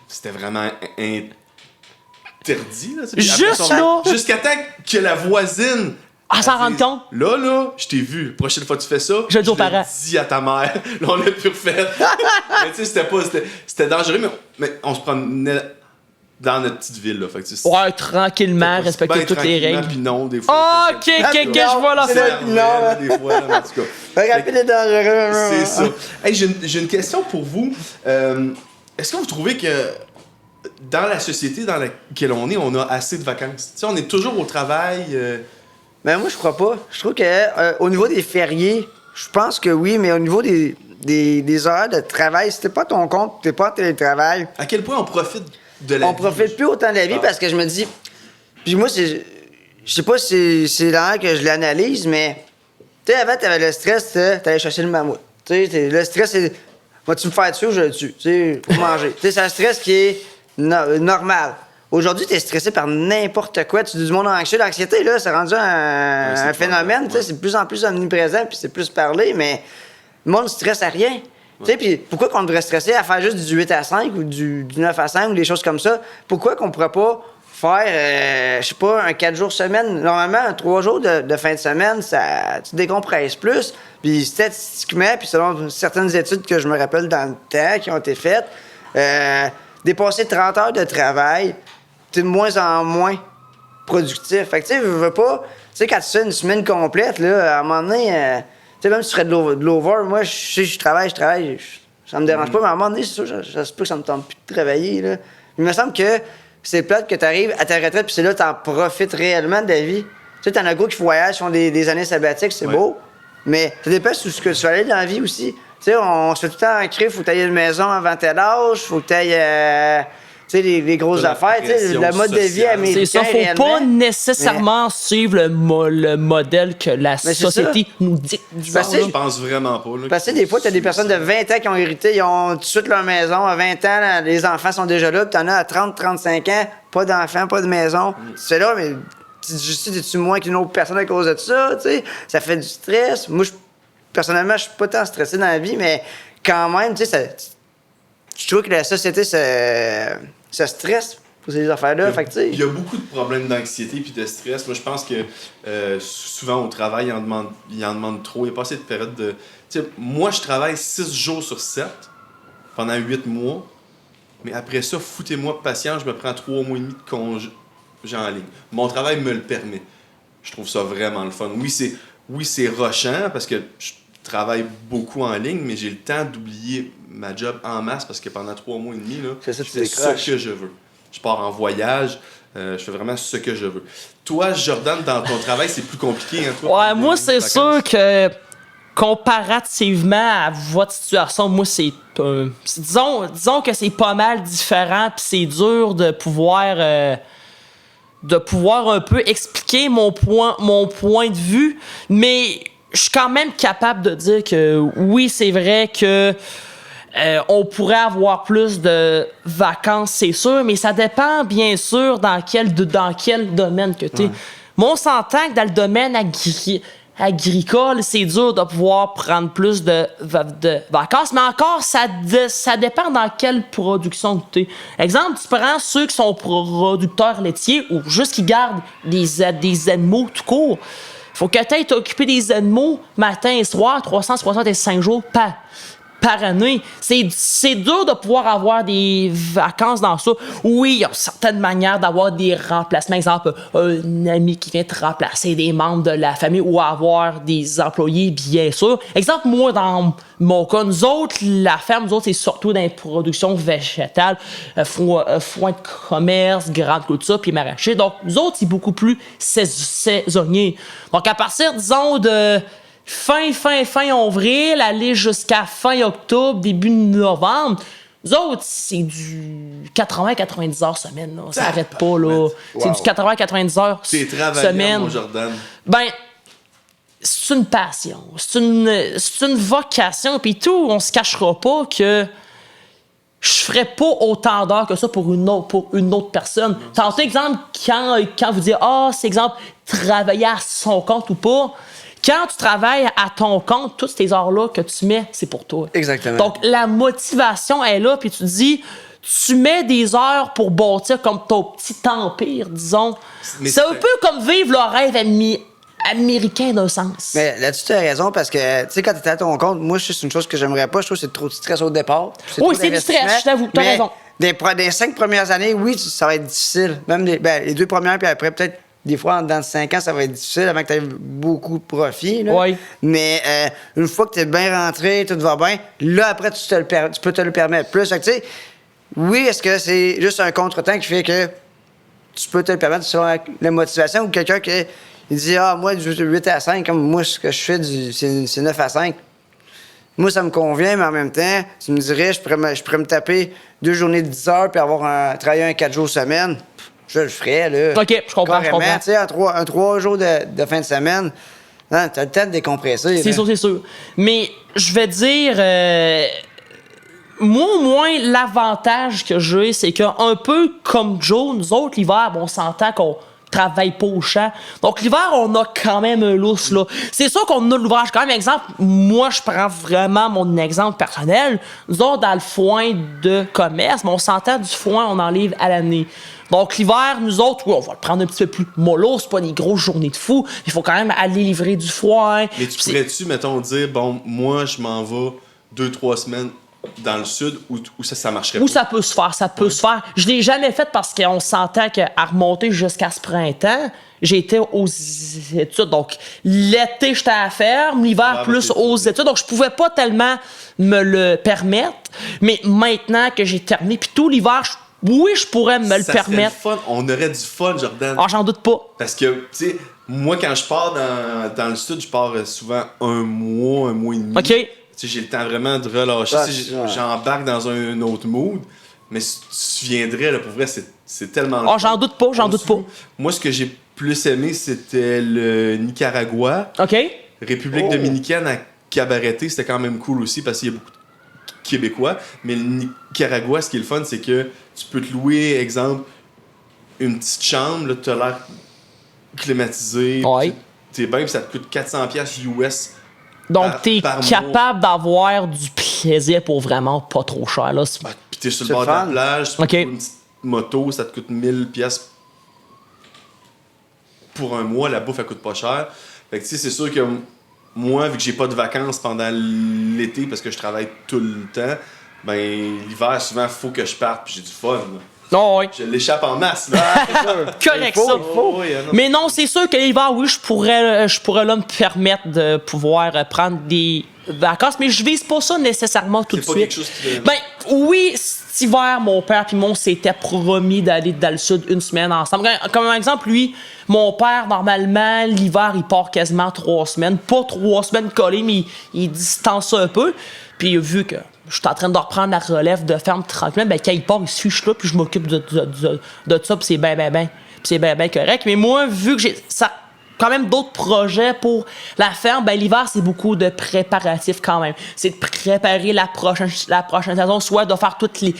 C'était vraiment interdit. Là, tu sais. Puis Juste après, là. Jusqu'à temps que la voisine. Ah, s'en elle rende dise, compte. Là, je t'ai vu. Prochaine fois que tu fais ça, Je le dis aux parents. dis à ta mère. Là, on l'a plus refait. Mais tu sais, c'était dangereux, mais on se promenait dans notre petite ville. Là. Fait que, tu sais, Ouais, tranquillement, respecter ben toutes les tranquillement, règles. Puis non, des fois. Ah, ok, je vois la c'est fin. le- non, Des fois, là, en tout cas. Rapide et dangereux. C'est ça. Hey, j'ai une question pour vous. Est-ce que vous trouvez que dans la société dans laquelle on est, on a assez de vacances? Tu sais, on est toujours au travail. Ben, moi, je crois pas. Je trouve que au niveau des fériés, je pense que oui, mais au niveau des horaires de travail, si t'es pas à ton compte, t'es pas en télétravail, À quel point on profite de la on vie? profite plus autant de la vie parce que je me dis. Puis moi, je sais pas si c'est là que je l'analyse, mais. Tu sais, avant, t'avais le stress, t'allais chercher le mammouth. Tu sais, le stress, c'est. Vas-tu me faire dessus ou je le tue? Tu sais, pour manger. Tu sais, c'est un stress qui est normal. Aujourd'hui, t'es stressé par n'importe quoi. Tu dis du monde anxieux. L'anxiété, là, c'est rendu un phénomène. Tu sais, c'est de plus en plus omniprésent, puis c'est plus parlé, mais le monde ne stresse à rien. Tu sais, puis pourquoi qu'on devrait stresser à faire juste du 8 à 5 ou du 9 à 5 ou des choses comme ça? Pourquoi qu'on pourrait pas faire, je sais pas, un 4 jours semaine? Normalement, un 3 jours de fin de semaine, ça, tu décompresses plus. Puis statistiquement, puis selon certaines études que je me rappelle dans le temps qui ont été faites, dépasser 30 heures de travail, t'es de moins en moins productif. Fait que tu sais, veux pas... Tu sais, quand tu fais une semaine complète, là, à un moment donné... tu sais, même si tu ferais de l'over, moi, je travaille, ça me dérange pas, mais à un moment donné, c'est sûr, je sais pas que ça me tente plus de travailler, là. Il me semble que c'est plate que tu arrives à ta retraite, puis c'est là que t'en profites réellement de la vie. Tu sais, t'en as gros qui voyagent, font des années sabbatiques, c'est beau, mais ça dépend de ce que tu veux aller dans la vie aussi. Tu sais, on se fait tout le temps ancrer, faut que t'ailles une maison avant tel âge, faut que t'ailles... tu sais, les grosses affaires, tu sais, le mode de vie américain. C'est ça, faut pas nécessairement suivre le modèle que la société nous dicte. Je pense vraiment pas. Là, parce que des fois, t'as des personnes de 20 ans qui ont hérité, ils ont tout de suite leur maison. À 20 ans, là, les enfants sont déjà là, puis t'en as à 30, 35 ans, pas d'enfants, pas de maison. C'est là, mais tu moins qu'une autre personne à cause de ça, tu sais? Ça fait du stress. Moi, personnellement, je suis pas tant stressé dans la vie, mais quand même, tu sais, je trouve que la société se stresse pour ces affaires-là. Il y a beaucoup de problèmes d'anxiété et de stress. Moi, je pense que souvent au travail, il en demande trop. Il n'y a pas assez de période de... Tu sais, moi, je travaille 6 jours sur 7 pendant 8 mois. Mais après ça, foutez-moi de patience, je me prends 3 mois et demi de congé en ligne. Mon travail me le permet. Je trouve ça vraiment le fun. Oui, c'est rushant parce que je travaille beaucoup en ligne, mais j'ai le temps d'oublier ma job en masse parce que pendant 3 mois et demi, là, je fais ce que je veux. Je pars en voyage, je fais vraiment ce que je veux. Toi, Jordan, dans ton travail, c'est plus compliqué, hein, toi? Ouais, moi, c'est sûr que comparativement à votre situation, moi, c'est disons que c'est pas mal différent, puis c'est dur de pouvoir un peu expliquer mon point de vue, mais je suis quand même capable de dire que oui, c'est vrai que on pourrait avoir plus de vacances, c'est sûr, mais ça dépend bien sûr dans quel domaine que tu es. Moi, on s'entend que dans le domaine agricole, c'est dur de pouvoir prendre plus de vacances, mais encore, ça dépend dans quelle production tu es. Exemple, tu prends ceux qui sont producteurs laitiers ou juste qui gardent des animaux tout court. Faut que tu aies t'occuper des animaux matin et soir, 365 jours par année. C'est dur de pouvoir avoir des vacances dans ça. Oui, il y a certaines manières d'avoir des remplacements. Exemple, un ami qui vient te remplacer des membres de la famille ou avoir des employés, bien sûr. Exemple, moi, dans mon cas, nous autres, la ferme, nous autres, c'est surtout dans les productions végétales, foin de commerce, grande culture, puis maraîcher. Donc, nous autres, c'est beaucoup plus saisonnier. Donc, à partir, disons, de fin avril, aller jusqu'à fin octobre, début novembre. Nous autres, c'est du 80-90 heures semaine. Là. Ça n'arrête pas. Là. C'est du 80-90 heures semaine. Mon Jordan. Ben, c'est une passion. C'est une vocation. Puis tout, on se cachera pas que je ferais pas autant d'heures que ça pour une autre personne. Tantôt, exemple, quand vous dites « c'est exemple, travailler à son compte ou pas », quand tu travailles à ton compte, toutes ces heures-là que tu mets, c'est pour toi. Exactement. Donc, la motivation est là, puis tu te dis, tu mets des heures pour bâtir comme ton petit empire, disons. C'est un peu comme vivre le rêve américain d'un sens. Mais là-dessus, tu as raison, parce que, tu sais, quand tu étais à ton compte, moi, c'est une chose que j'aimerais pas. Je trouve que c'est trop de stress au départ. Oui, c'est du stress, je t'avoue, tu as raison. Des 5 premières années, oui, ça va être difficile. Même les 2 premières, puis après, peut-être, des fois, dans 5 ans, ça va être difficile avant que tu aies beaucoup de profit. Là. Oui. Mais une fois que tu es bien rentré, tout va bien, là, après, tu peux te le permettre plus. Fait que, tu sais, oui, est-ce que c'est juste un contretemps qui fait que tu peux te le permettre selon la motivation ou quelqu'un qui dit « moi, du 8 à 5, comme moi, ce que je fais, c'est 9 à 5. » Moi, ça me convient, mais en même temps, tu me dirais, je pourrais me taper 2 journées de 10 heures puis travailler un 4 jours semaine. Je le ferais, là. OK, je comprends. Tu sais, un 3 jours de fin de semaine, hein, t'as le temps de décompresser. C'est sûr. Mais je vais dire, moi, au moins, l'avantage que j'ai, c'est qu'un peu comme Joe, nous autres, l'hiver, on s'entend qu'on travaille pas au champ. Donc, l'hiver, on a quand même un lousse, là. C'est sûr qu'on a l'ouvrage quand même. Exemple, moi, je prends vraiment mon exemple personnel. Nous autres, dans le foin de commerce, mais on s'entend du foin, on en livre à l'année. Donc, l'hiver, nous autres, oui, on va le prendre un petit peu plus mollo, c'est pas des grosses journées de fou. Il faut quand même aller livrer du foin. Mais tu pourrais-tu, mettons, dire, bon, moi, je m'en vais 2-3 semaines dans le sud où ça marcherait Où pas? ça peut se faire, ça peut se faire. Je l'ai jamais fait parce qu'on s'entend qu'à remonter jusqu'à ce printemps, j'étais aux études. Donc, l'été, j'étais à la ferme, l'hiver, plus aux études. Donc, je pouvais pas tellement me le permettre. Mais maintenant que j'ai terminé, puis tout l'hiver, oui, je pourrais me le Ça serait permettre. le fun. On aurait du fun, Jordan. Ah, j'en doute pas. Parce que, tu sais, moi, quand je pars dans le sud, je pars souvent un mois et demi. OK. Tu sais, j'ai le temps vraiment de relâcher. Ouais, Tu sais, ouais. j'embarque dans un autre mood. Mais si tu viendrais, là, pour vrai, c'est tellement... le Ah, fun. j'en doute pas, j'en doute pas. Moi, ce que j'ai plus aimé, c'était le Nicaragua. OK? République dominicaine à Cabareté, c'était quand même cool aussi parce qu'il y a beaucoup de Québécois. Mais le Nicaragua, ce qui est le fun, c'est que tu peux te louer, exemple, une petite chambre, là, tu as l'air climatisé. Ouais. T'es bien, puis ça te coûte 400$ US. Donc, t'es par mois. capable d'avoir du plaisir pour vraiment pas trop cher. Là. Ben, puis t'es sur le C'est bord de la fun. plage, tu Ok. peux louer une petite moto, ça te coûte 1000$ pour un mois. La bouffe, elle coûte pas cher. Fait que tu sais, c'est sûr que moi, vu que j'ai pas de vacances pendant l'été parce que je travaille tout le temps, ben l'hiver, souvent, il faut que je parte, puis j'ai du fun. Là. Non, ouais. Je l'échappe en masse, là. Correct, ça. Oh, oui, non. Mais non, c'est sûr que l'hiver, oui, je pourrais là me permettre de pouvoir prendre des vacances, mais je vise pas ça nécessairement tout de C'est pas suite. quelque chose qui... Ben oui, cet hiver, mon père puis mon s'était promis d'aller dans le sud une semaine ensemble. Comme un exemple, lui, mon père, normalement, l'hiver, il part quasiment 3 semaines. Pas 3 semaines collées, mais il distance ça un peu. Puis vu que je suis en train de reprendre la relève de ferme tranquillement, ben quand il part, il se fiche là, puis je m'occupe de ça, puis c'est bien correct. Mais moi, vu que j'ai ça quand même d'autres projets pour la ferme, ben l'hiver, c'est beaucoup de préparatifs quand même. C'est de préparer la prochaine saison, soit de faire toutes les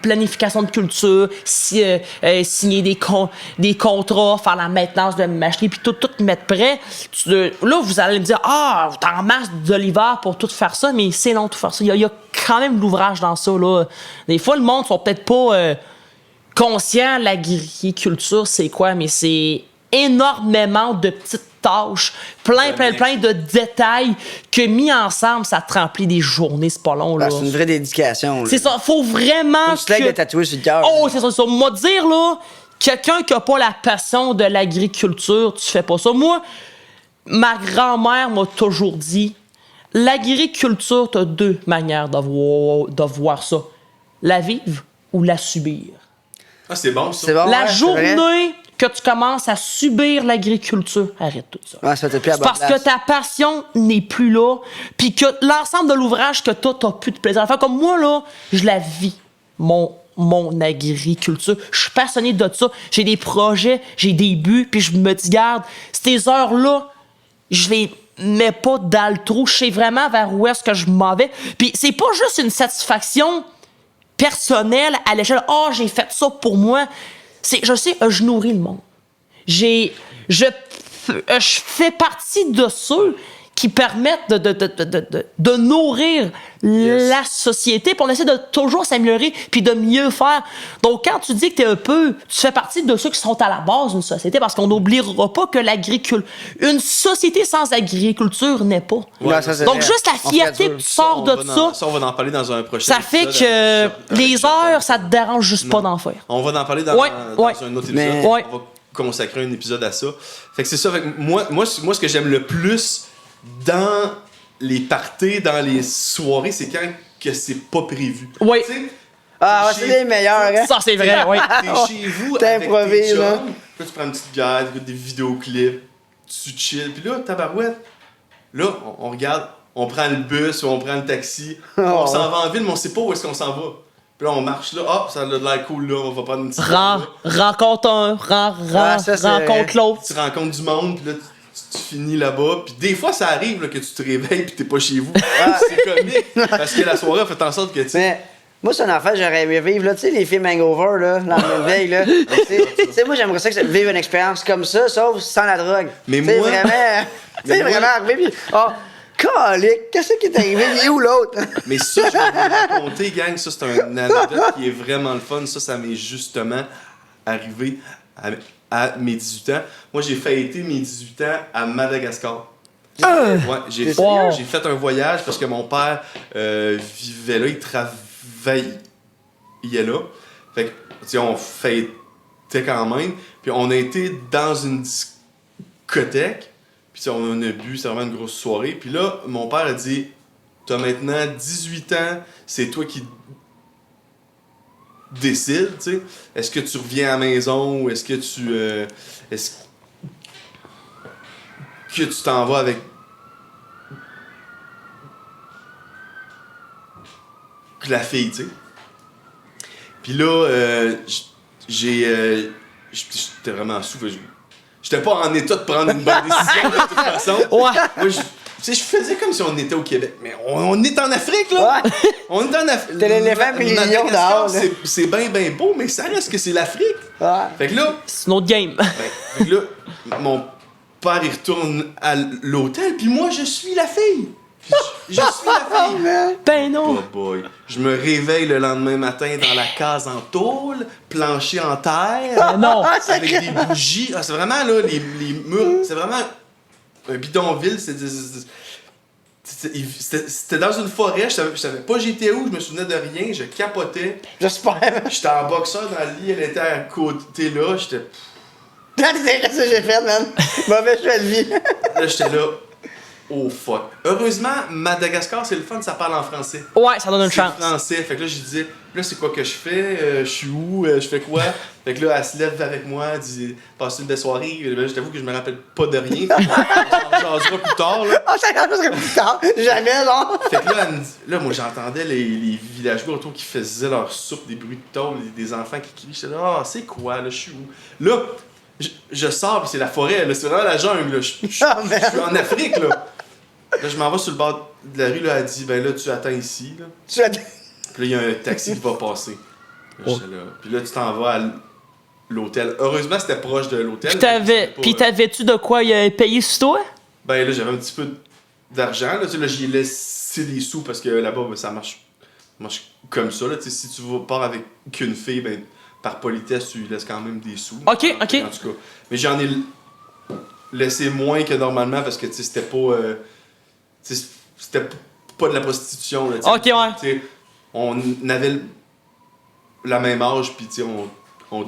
planifications de culture, signer des contrats, faire la maintenance de machinerie, puis tout mettre prêt. Là, vous allez me dire, t'es en masse de l'hiver pour tout faire ça, mais c'est long de tout faire ça. Il y a quand même de l'ouvrage dans ça, là. Des fois, le monde sont peut-être pas conscients de l'agriculture, c'est quoi, mais c'est énormément de petites tâches, plein de détails que mis ensemble, ça te remplit des journées, c'est pas long, là. Ah, c'est une vraie dédication. C'est ça, faut vraiment Tu te lèves de tatouer sur le cœur. Oh, c'est ça. Moi, dire, là, quelqu'un qui a pas la passion de l'agriculture, tu fais pas ça. Moi, ma grand-mère m'a toujours dit, l'agriculture, t'as 2 manières de voir ça. La vivre ou la subir. Ah, c'est bon, ça. C'est bon. La ouais, c'est vrai. journée que tu commences à subir l'agriculture, arrête tout ça. Ouais, ça te plaît à C'est parce bonne que place. ta passion n'est plus là, puis que l'ensemble de l'ouvrage que t'as plus de plaisir à faire. Comme moi, là, je la vis, mon agriculture. Je suis passionné de ça. J'ai des projets, j'ai des buts, puis je me dis, garde, ces heures-là, je les mets pas dans le trou. Je sais vraiment vers où est-ce que je m'en vais. Puis c'est pas juste une satisfaction personnelle à l'échelle, j'ai fait ça pour moi. Je sais, je nourris le monde. Je fais partie de ceux qui permettent de nourrir la société, puis on essaie de toujours s'améliorer puis de mieux faire. Donc, quand tu dis que tu fais partie de ceux qui sont à la base d'une société, parce qu'on n'oubliera pas que une société sans agriculture n'est pas. Ouais, ça, c'est Donc, vrai. juste la On ferait fierté dur. que tu sors de ça, Ça, on va en parler dans un prochain ça fait épisode que avec les heures, ça te dérange juste pas d'en faire. On va en parler dans Ouais. un autre épisode. Mais- Ouais. On va consacrer un épisode à ça. Fait que c'est ça. Fait que moi, ce que j'aime le plus dans les parties, dans les soirées, c'est quand que c'est pas prévu. Ouais. Tu sais, Ah, ouais, chez- c'est les meilleurs, hein? Ça, c'est vrai, oui. T'es chez vous avec T'improvises, tes chums, hein? puis là, tu prends une petite bière, tu écoutes des vidéoclips, tu chill, puis là, tabarouette, là, on regarde, on prend le bus ou on prend le taxi, on s'en va en ville, mais on sait pas où est-ce qu'on s'en va. Puis là, on marche là, ça a de l'air cool, là, on va prendre une petite bière, là. Rencontre un, Ouais, ça, c'est rencontre l'autre. Tu rencontres du monde, puis là, tu finis là-bas, puis des fois, ça arrive là, que tu te réveilles puis t'es pas chez vous. C'est comique, parce que la soirée a fait en sorte que, tu sais... Mais moi, c'est un affaire, j'aurais aimé vivre, là, tu sais, les films Hangover, là, la même veille, là. Tu sais, moi, j'aimerais ça vivre une expérience comme ça, sauf sans la drogue. Mais T'sais, moi- vraiment, tu sais, vraiment arrivé, puis, oh, calique, qu'est-ce qui est arrivé? Il est où l'autre? Mais ça, je vais vous raconter, gang, ça, c'est une anecdote qui est vraiment le fun. Ça m'est justement arrivé à mes 18 ans. Moi, j'ai fêté mes 18 ans à Madagascar. Ouais, j'ai Wow. fait un voyage parce que mon père vivait là, il travaillait là. Fait que, tu sais, on fêtait quand même. Puis on a été dans une discothèque. Puis tu sais, on a bu, c'est vraiment une grosse soirée. Puis là, mon père a dit, t'as maintenant 18 ans, c'est toi qui décides, tu sais. Est-ce que tu reviens à la maison ou est-ce que est-ce que tu t'en vas avec la fille, tu sais. Puis là, j'étais vraiment sous. J'étais pas en état de prendre une bonne décision de toute façon. Ouais. Moi, je faisais comme si on était au Québec. Mais on est en Afrique, là! Ouais. On est en Afrique. T'es l'éléphant puis les lions dehors, là. C'est bien beau, mais ça reste que c'est l'Afrique. Ouais. Fait que là, C'est une autre game. fait que là, mon père, il retourne à l'hôtel, puis moi, je suis la fille. Je suis la fille. Ben non. Oh boy. Je me réveille le lendemain matin dans la case en tôle, plancher en terre, Ben non. avec des bougies. Ah, c'est vraiment, là, les murs, c'est vraiment un bidonville. C'était dans une forêt, je savais pas j'étais où, je me souvenais de rien, je capotais. J'espère. J'étais en boxeur dans le lit, elle était à côté là, j'étais... C'est ça que j'ai fait, man. Mauvais choix de vie. Là, j'étais là, oh fuck. Heureusement, Madagascar, c'est le fun, ça parle en français. Ouais, ça donne une C'est chance. français. Fait que là, j'ai dit, là, c'est quoi que je fais? Je suis où? Je fais quoi? Fait que là, elle se lève avec moi, elle dit, passe une belle soirée. Là, je t'avoue que je me rappelle pas de rien. On jasera plus tard, là. Oh, ça serait plus tard. Jamais, genre. Fait que là, elle me dit- là moi, j'entendais les villageois autour qui faisaient leur soupe, des bruits de tôle, des enfants qui crient. J'étais là, ah, c'est quoi, là? Je suis où? Là, je sors, puis c'est la forêt, là. C'est vraiment la jungle, là. Je suis en Afrique, là. Là, je m'en vais sur le bord de la rue, là, elle dit, ben là, tu attends ici, là. Tu as... Puis là, il y a un taxi qui va passer. Là, j'étais là. Puis là, tu t'en vas à l'hôtel. Heureusement, c'était proche de l'hôtel. Puis t'avais-tu de quoi payer sur toi? Ben là, j'avais un petit peu d'argent. Là, tu sais, là, j'y ai laissé des sous parce que là-bas, ben, ça marche comme ça. Là. Tu sais, si tu pars avec qu'une fille, ben, par politesse, tu lui laisses quand même des sous. Ok. En tout cas. Mais j'en ai laissé moins que normalement parce que tu sais, c'était pas... tu sais, c'était pas de la prostitution. Là, tu sais. Ok, ouais. Tu sais, on avait la même âge, puis tu sais, on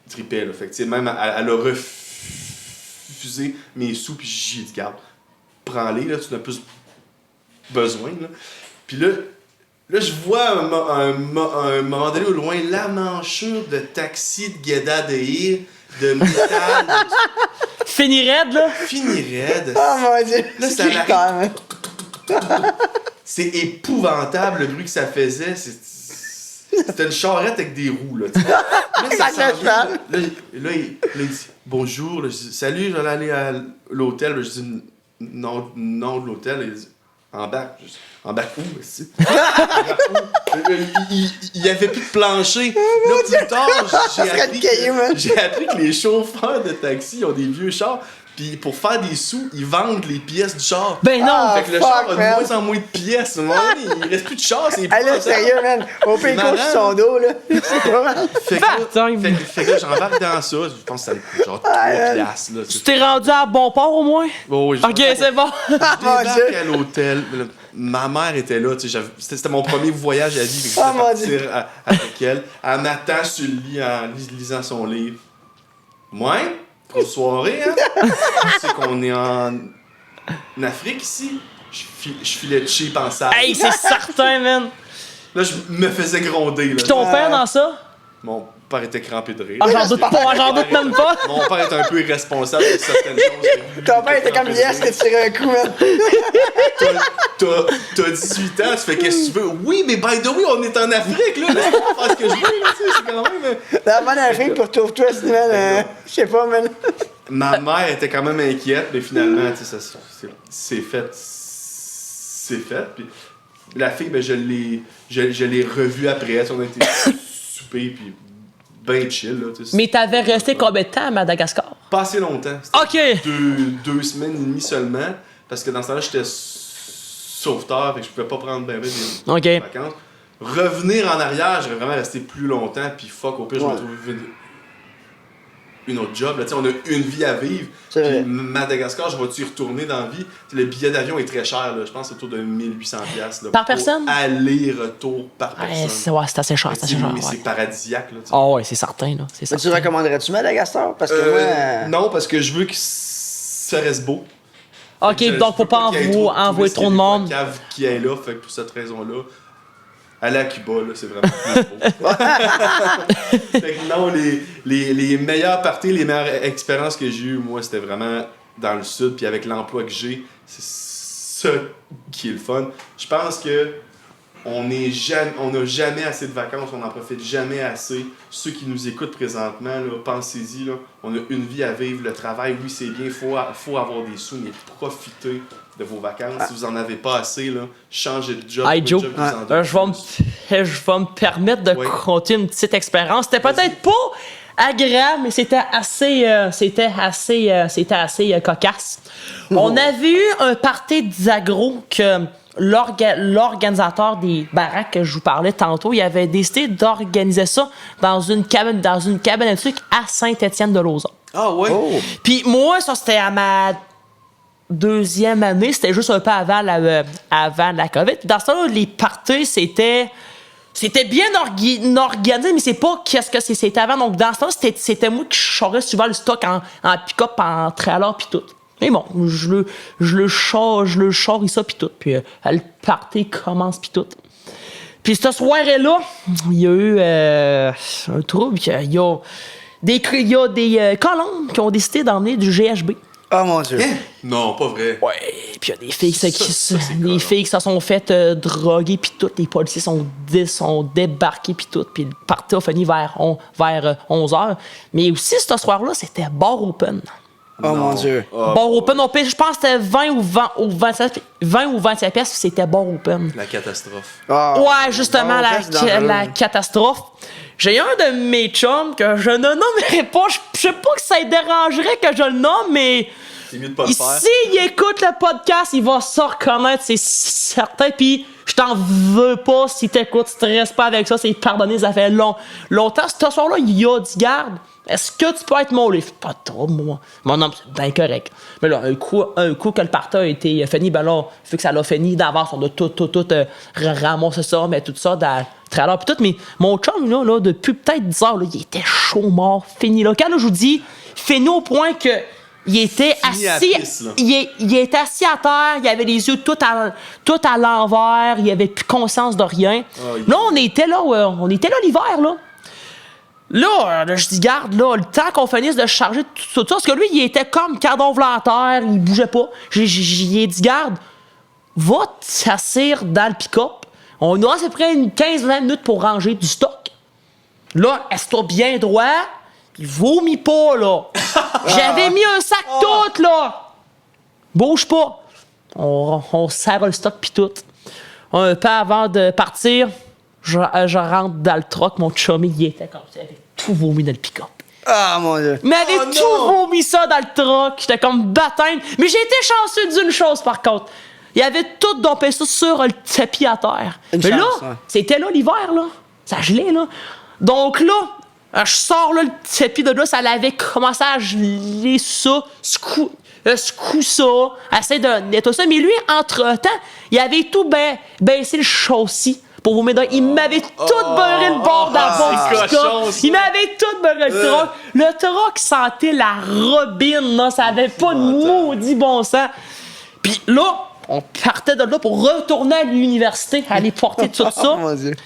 tripait. Là. Fait que, tu sais, même elle a refusé mes sous, puis j'ai dit, garde, prends-les, là, tu n'as plus besoin. Là. Puis là, je vois un moment donné au loin la manchure de taxi de Guéda de Hir, de métal, Fini raide, là? fini raide. Oh mon dieu. Là, ça C'est l'arrête. C'est épouvantable le bruit que ça faisait. C'était une charrette avec des roues. Là, tu sais. Là, ça Ça s'en vient, là, il dit bonjour. Là, je dis salut, j'allais aller à l'hôtel. Là, je dis non de l'hôtel. Il dit embarque. Je dis embarque où? Aussi? Il n'y avait plus de plancher. Là, plus tard, j'ai appris que les chauffeurs de taxi ont des vieux chars. Puis pour faire des sous, ils vendent les pièces du char. Ben non! Ah, Fait que le fuck, char a de man. moins en moins de pièces. À un moment donné, il reste plus de char, c'est Hey, là, épouvantable. sérieux, man. Au pays marrant. sur son dos, là. C'est pas mal. Fait que là- Baptême. fait que là, j'embarque dans ça. Je pense que ça me coûte genre 3 piastres. Là, Tu t'es rendu à bon port au moins? Oh, oui, Ok, c'est bon. Oh mon débarque dieu. à l'hôtel. Là, ma mère était là. Tu sais, c'était mon premier voyage à vie. Fait que je Oh, voulais mon partir avec elle. Elle m'attend sur le lit en lisant son livre. Moi, pour soirée, hein? Tu sais qu'on est en Afrique ici. Je filais cheap en salle. Hey, c'est certain, man. Là, je me faisais gronder. Là. Pis ton père dans ça? Mon père était crampé de rire. Ah, j'en doute pas, j'en doute même pas. Mon père est un peu irresponsable de certaines choses. Ton père était comme yes, que tu tirais un coup, man. T'as 18 ans, tu fais qu'est-ce que tu veux. Oui, mais by the way, on est en Afrique, là. Laisse-moi faire ce que je veux, là, tu sais, c'est quand même... La bonne Afrique pour trouve-toi, man. Je sais pas, man. Ma mère était quand même inquiète, mais finalement, tu sais, c'est fait. C'est fait. Puis la fille, ben, je l'ai revue après. On a été souper, puis ben chill. Là, Mais t'avais resté combien de temps à Madagascar? Pas assez longtemps. OK! Deux semaines et demie seulement. Parce que dans ce temps-là, j'étais sauveteur, fait que je pouvais pas prendre ben des vacances. Revenir en arrière, j'aurais vraiment resté plus longtemps, puis fuck, au pire, je me trouve une autre job. Là, on a une vie à vivre. Puis Madagascar, je vais-tu y retourner dans la vie? T'sais, le billet d'avion est très cher. Là. Je pense que c'est autour de 1800$. Là, par personne? Aller-retour par personne. Ouais, c'est assez cher. Mais c'est paradisiaque. Là, oh, ouais, c'est certain. Là, mais tu recommanderais-tu Madagascar? Parce que moi... Non, parce que je veux que ça reste beau. OK, donc faut pas envoyer trop de monde. Il y a des cave qui est là, fait que pour cette raison-là, aller à Cuba, là, c'est vraiment plus beau. Fait que non, les meilleures parties, les meilleures expériences que j'ai eues, moi, c'était vraiment dans le sud, puis avec l'emploi que j'ai, c'est ça qui est le fun. Je pense que on n'a jamais assez de vacances, on n'en profite jamais assez. Ceux qui nous écoutent présentement, là, pensez-y, là, on a une vie à vivre, le travail, oui, c'est bien, il faut avoir des sous, mais profitez de vos vacances. Si vous en avez pas assez, là, changez de job. Hey Joe, je vais me permettre de compter une petite expérience. C'était peut-être pas agréable, mais c'était assez cocasse. On avait eu un party d'agro que l'organisateur des baraques que je vous parlais tantôt, il avait décidé d'organiser ça dans une cabane à sucre à Saint-Étienne-de-Lauzon. Ah ouais? Oh. Puis moi, ça c'était à ma deuxième année, c'était juste un peu avant la COVID. Dans ce temps-là, les parties, c'était bien organisé, mais c'est pas qu'est-ce que c'était avant. Donc, dans ce temps-là, c'était moi qui chargeais souvent le stock en pick-up, en trailer, puis tout. Mais bon, je le charge ça, puis tout. Puis le party commence, puis tout. Puis cette soirée-là, il y a eu un trouble. Il y a des colombes qui ont décidé d'emmener du GHB. Oh mon Dieu. Non, pas vrai. Ouais, puis il y a des filles qui se sont faites droguer, puis tout. Les policiers sont débarqués, puis tout. Puis le party a fini vers 11h. Mais aussi, ce soir-là, c'était bar open. Oh mon Dieu. Bar open, je pense que c'était 20 ou 25 pièces, c'était bar open. La catastrophe. Oh, Ouais, justement, la catastrophe. J'ai un de mes chums que je ne nommerai pas. Je sais pas que ça le dérangerait que je le nomme, mais C'est mieux de pas le faire. s'il écoute le podcast, il va se reconnaître, c'est certain. Puis je t'en veux pas si t'écoutes, si tu restes pas avec ça, c'est pardonné, ça fait longtemps. Ce soir-là, il a dit garde. Est-ce que tu peux être mon livre? Pas trop, moi. Mon nom, c'est bien correct. Mais là, un coup que le party a été fini, ben là, vu que ça l'a fini d'avance, on a tout ramassé ça, mais tout ça dans le trailer, pis tout. Mais mon chum, là, depuis peut-être 10 heures, là, il était chaud mort, fini. Là. Quand là, je vous dis, fini au point que il était assis. Il était assis à terre, il avait les yeux tout à l'envers, il avait plus conscience de rien. Là, on était là l'hiver, là. Là, je dis, garde, là, le temps qu'on finisse de charger tout ça, parce que lui, il était comme cadavre à terre, il bougeait pas. J'ai dit, garde, va t'asseoir dans le pick-up. On a à peu près une 15-20 minutes pour ranger du stock. Là, assieds-toi bien droit, il vomit pas, là. J'avais mis un sac tout, là. Bouge pas. On serre le stock pis tout. Un peu avant de partir, je rentre dans le truck, mon chummy, il était comme ça, il avait tout vomi dans le pick-up. Ah, mon Dieu. Mais il avait tout vomi ça dans le truck, j'étais comme baptême. Mais j'ai été chanceux d'une chose, par contre. Il avait tout dompé ça sur le tapis à terre. Mais là, c'était là l'hiver, là. Ça gelait, là. Donc là, je sors là, le tapis de là, ça l'avait commencé à geler ça, secoue ça, essaie de nettoyer ça. Mais lui, entre-temps, il avait tout baissé le châssis. Pour vous mettre, il m'avait tout beurré le bord d'avant du truck. Il m'avait tout beurré le truck. Le truck sentait la robine, là. Ça avait pas de maudit bon sens. Puis là, on partait de là pour retourner à l'université, aller porter tout ça. Oh mon Dieu.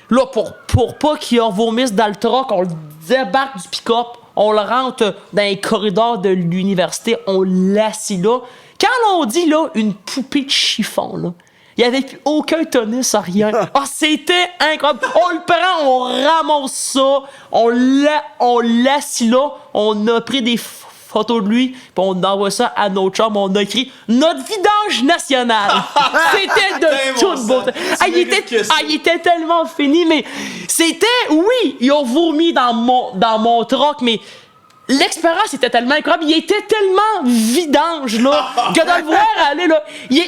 Là, pour pas qu'il revomisse dans le truck, on le débarque du pick-up, on le rentre dans les corridors de l'université, on l'assit là. Quand on dit, là, une poupée de chiffon, là, il n'y avait plus aucun tonus, rien. Ah, c'était incroyable. On le prend, on ramasse ça, on l'assit là, on a pris des photo de lui, puis on envoie ça à notre chambre, on a écrit « Notre vidange national ». C'était de toute beauté. Il était tellement fini, mais c'était... Oui, ils ont vomi dans mon troc, mais... L'expérience était tellement incroyable, il était tellement vidange, là, que de le voir aller, là, il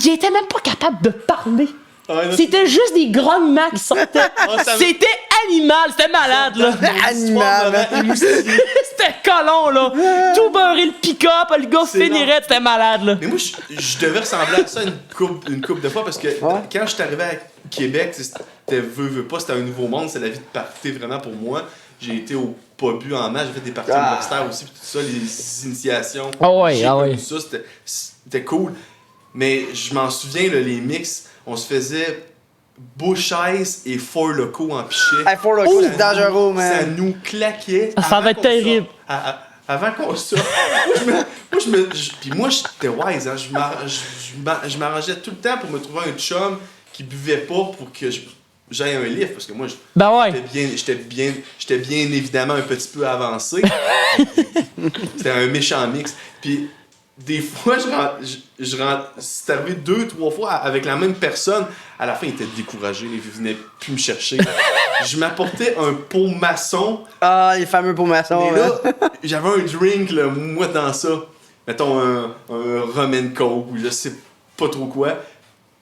était même pas capable de parler. C'était juste des grognements qui sortaient. C'était animal, c'était malade, là. Animal. C'était colon, là. Tout beurré, le pick-up, le gars finirait, c'était malade, là. Mais moi, je devais ressembler à ça une couple de fois parce que quand je suis arrivé à Québec, c'était veux pas, c'était un nouveau monde, c'est la vie de party vraiment pour moi. J'ai été au pas bu en masse, j'ai fait des parties universitaires aussi, puis tout ça, les initiations. Ça, c'était cool. Mais je m'en souviens, là, les mix, on se faisait Bush Ice et Four Loko en pichet. Hey, Four Loko, c'est dangereux, man. Ça nous claquait. Ça va être terrible. Avant qu'on sorte. Puis moi, j'étais wise, hein. Je m'arrangeais tout le temps pour me trouver un chum qui buvait pas pour que j'aille un livre, parce que moi, j'étais bien évidemment un petit peu avancé. C'était un méchant mix. Puis des fois, c'est arrivé 2-3 fois avec la même personne. À la fin, il était découragé, il venait plus me chercher. Je m'apportais un pot maçon. Ah, les fameux pots maçons. Mais là, j'avais un drink, là, moi, dans ça. Mettons un rum and coke ou je sais pas trop quoi.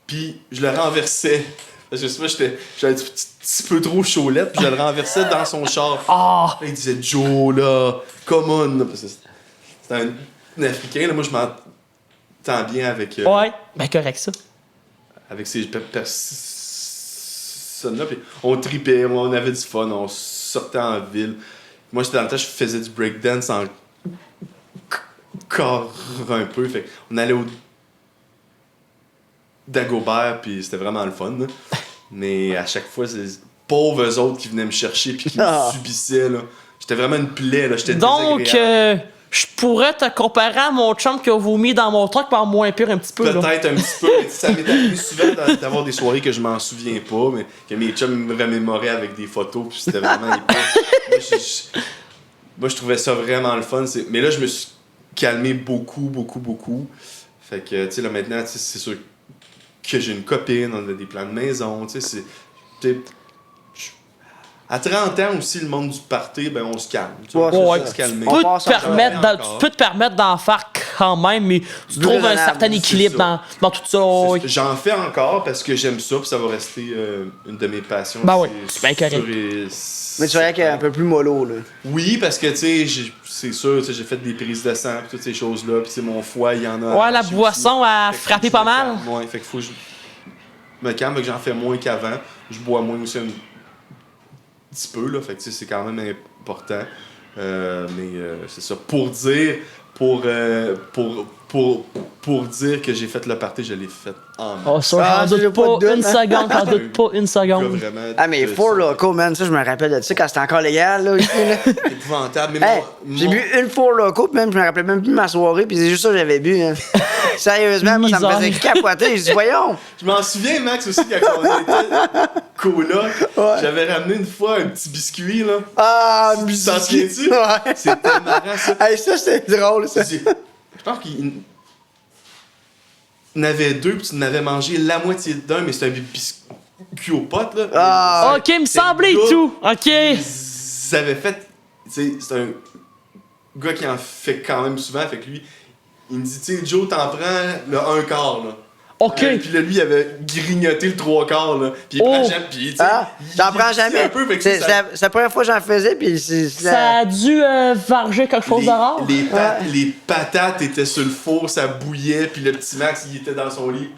Puis je le renversais. Parce que souvent, j'avais un petit peu trop chaulette, puis je le renversais dans son char. Ah! Là, il disait « Joe, là, come on! » Parce que c'était un Africain, là, moi, je m'entends bien avec... Ouais, ben correct, ça. Avec ces personnes-là, puis on tripait, on avait du fun, on sortait en ville. Moi, dans le temps, je faisais du breakdance encore un peu, fait on allait au Dagobert, puis c'était vraiment le fun, là. Mais à chaque fois, c'est les pauvres autres qui venaient me chercher puis qui me subissaient, là. J'étais vraiment une plaie, là. J'étais désagréable. Je pourrais te comparer à mon chum qui a vomi dans mon truck par moins pire un petit peu. Peut-être un petit peu, mais ça m'est arrivé souvent d'avoir des soirées que je m'en souviens pas, mais que mes chums me remémoraient avec des photos, puis c'était vraiment épais. Moi, je trouvais ça vraiment le fun. Mais là, je me suis calmé beaucoup. Fait que, tu sais, là, maintenant, c'est sûr que j'ai une copine, on a des plans de maison, tu sais, à 30 ans aussi, le monde du party, ben on se calme. Tu vois, se calmer. Tu peux te permettre d'en faire quand même, mais tu trouves un certain équilibre dans tout ça. J'en fais encore parce que j'aime ça, puis ça va rester une de mes passions. Ben oui, c'est bien correct. Mais tu verrais qu'il est un peu plus mollo, là. Oui, parce que, tu sais, c'est sûr, j'ai fait des prises de sang, toutes ces choses-là, puis mon foie, il y en a. Ouais, la boisson a frappé pas mal. Ouais, fait qu'il faut que je me calme, que j'en fais moins qu'avant. Je bois moins aussi un petit peu, là, fait que c'est quand même important. C'est ça. Pour dire que j'ai fait le party, je l'ai fait en main. Oh, ça, j'en doute pas une seconde. Ah, mais Four Loko, man, ça, je me rappelle de ça quand c'était encore légal, là, ici, là. Épouvantable. J'ai bu une Four Loko, puis même, je me rappelais même plus de ma soirée, puis c'est juste ça que j'avais bu, hein. Sérieusement, moi, ça me faisait capoter. Je dis, voyons. Je m'en souviens, Max, aussi, quand on était coloc. J'avais ramené une fois un petit biscuit, là. Ah, un biscuit. T'en souviens-tu? Ouais. C'était marrant, ça. Hey, ça, c'est drôle, ça. Je pense qu'il en avait deux, puis tu en avais mangé la moitié d'un, mais c'était un biscuit aux potes, là. Ah, ok, me semblait tout. Ok. Ils avaient fait. Tu sais, c'est un gars qui en fait quand même souvent, fait que lui, il me dit, tu sais, Joe, t'en prends le 1/4, là. OK. Puis là, lui, il avait grignoté le 3/4, là. Puis il prend jamais. Puis, j'en prends jamais. C'est la première fois que j'en faisais, puis ça a dû varger quelque chose de rare. Les patates étaient sur le four, ça bouillait, puis le petit Max, il était dans son lit.